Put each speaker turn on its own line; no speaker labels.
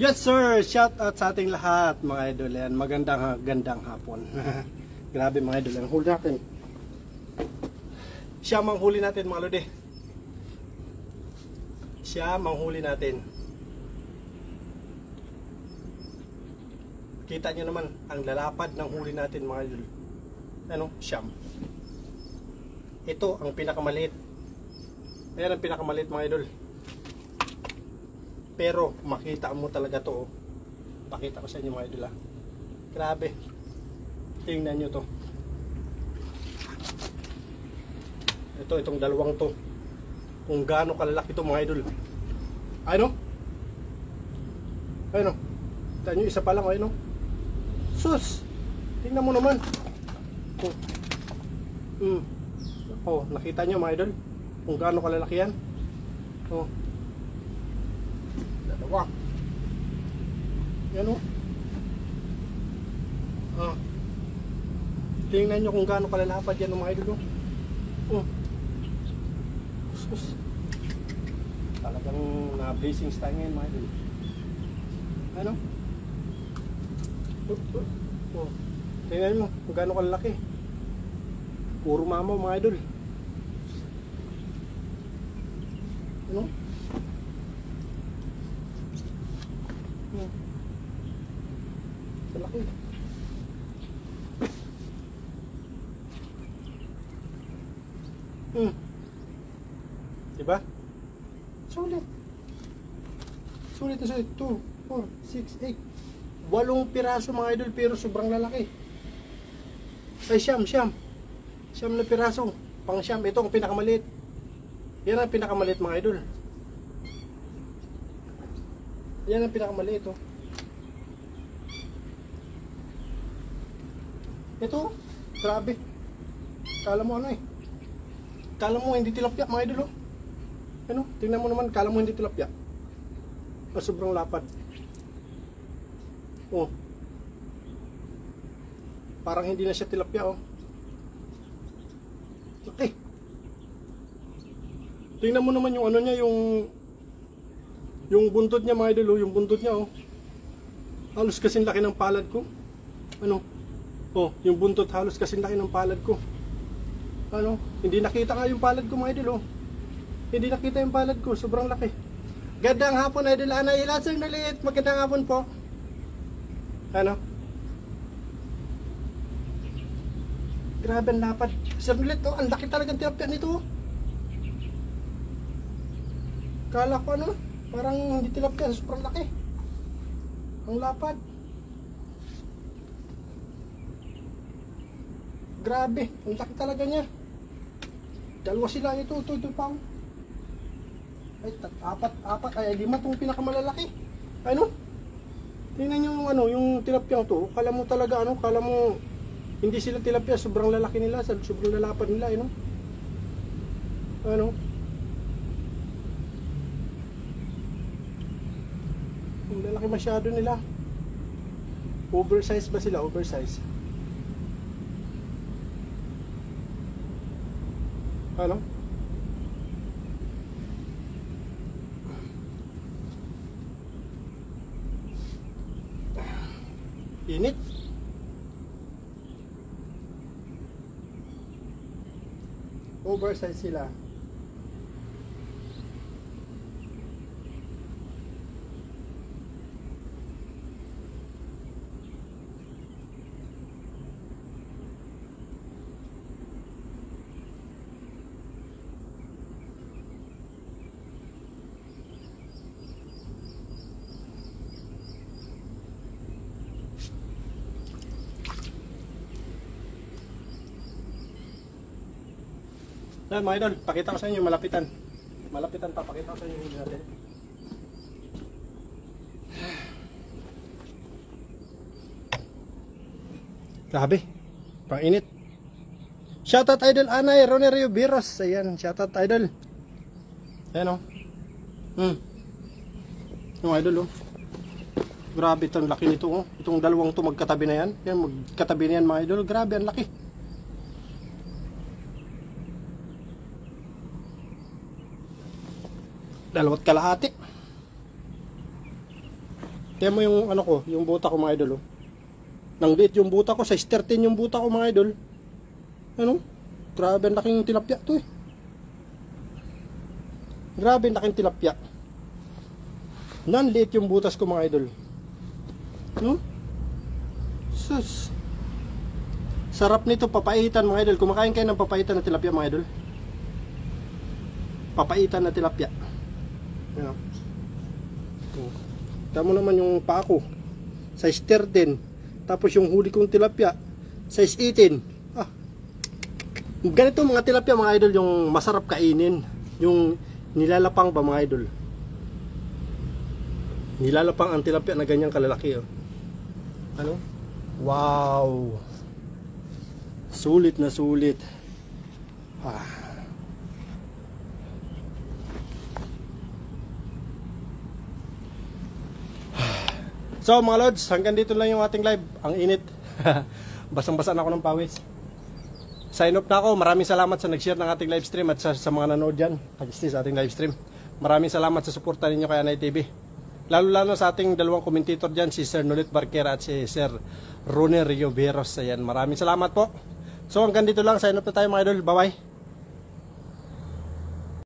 Yes sir, shout out sa ating lahat mga idol yan. Gandang hapon. Grabe mga idol yan. Huli natin. Siya manghuli natin mga lodi. Siya manghuli natin. Kita nyo naman ang lalapad ng huli natin mga idol. Ano? Siyam. Ito ang pinakamaliit. Ayan ang pinakamaliit mga idol. Pero makita mo talaga to. Pakita ko sa inyo mga idol. Grabe. Tingnan nyo to. Itong dalawang to. Kung gaano kalalaki to mga idol. Ano? Ano? Tingnan nyo, isa pa lang. Ano? Sus! Tingnan mo naman. Oh, nakita nyo mga idol? Kung gaano kalalaki yan. Oh. Dalawa. Yan o. Tingnan nyo kung gaano kalalapad yan mga idol. Sus. Talagang na-blessings tayo ngayon mga idol. Ano? Tingnan mo kung gaano kalalaki. Puro mamaw mga idol. Ano? Malaki. Diba? Sulit. Sulit na sulit. 2, 4, 6, 8. 8 piraso mga idol pero sobrang lalaki. Ay siyam na piraso. Pang siyam. Ito ang pinakamaliit. Yan ang pinakamaliit mga idol. Yan ang pinakamaliit oh. Ito, grabe. Kala mo ano eh. Kala mo hindi tilapia mga idol oh. Ano? Tingnan mo naman, kala mo hindi tilapia. Sobrang lapad. Oh. Parang hindi na siya tilapia oh. Okay. Tingnan mo naman yung ano niya, yung buntot niya mga idol oh, yung buntot niya oh. Halos kasing laki ng palad ko. Ano? Oh, yung buntot halos kasing laki ng palad ko. Ano? Hindi nakita nga yung palad ko mga idol oh. Hindi nakita yung palad ko, sobrang laki. Gandang hapon idol Ana, ilasang naliit. Magandang hapon po. Ano? Grabe ang lapad. Sarnilit oh, ang laki talagang tilapia nito oh. Kala ko ano, parang hindi tilapia, sobrang laki. Ang lapad. Grabe, ang laki talaga niya. Dalawa sila ito pa. Ay, apat, ay 5 tong pinakamalalaki. Ano? Tingnan niyo yung ano, yung tilapia to. Kala mo talaga ano, kala mo hindi sila tilapia, sobrang lalaki nila, sobrang lalapad nila, ano? Ano? Ang lalaki masyado nila. Oversize ba sila? Oversize. Ano? Init. Oversize sila. Yan mga idol, pakita ko sa inyo malapitan. Malapitan pa, pakita ko sa inyo yung natin. Grabe, painit. Shoutout idol Anay, Ronerio Biros. Ayan, shoutout idol. Ayan o. Yung idol o. Grabe itong laki nito o. Itong dalawang to magkatabi na yan. Yan, magkatabi na yan mga idol. Grabe, ang laki. Dalawat kalahati. Tiyan mo yung ano ko, yung buta ko mga idol. Oh. Nang liit yung buta ko, size 13 yung buta ko mga idol. Ano? Grabe ang laking tilapia to eh. Grabe ang laking tilapia. Nanliit yung butas ko mga idol. No? Sus. Sarap nito papaitan mga idol. Kumakain kayo ng papaitan na tilapia mga idol. Papaitan na tilapia. Yan. Tama naman yung paa ko. Size 13. Tapos yung huli kong tilapia size 18. Ah. Ganito mga tilapia mga idol yung masarap kainin. Yung nilalapang ba mga idol? Nilalapang ang tilapia na ganyang kalalaki oh. Ano? Wow. Sulit na sulit. Ah. So mga lods, hanggang dito lang yung ating live. Ang init. Basang-basa na ako ng pawis. Sign off na ako. Maraming salamat sa nag-share ng ating live stream at sa mga nanood dyan. Nag-stay sa ating live stream. Maraming salamat sa suporta ninyo kay Anay TV. Lalo-lalo sa ating dalawang commentator dyan, si Sir Nolit Barquera at si Sir Ronnie Rio Veros. Ayan, maraming salamat po. So hanggang dito lang. Sign off na tayo mga idol. Bye-bye.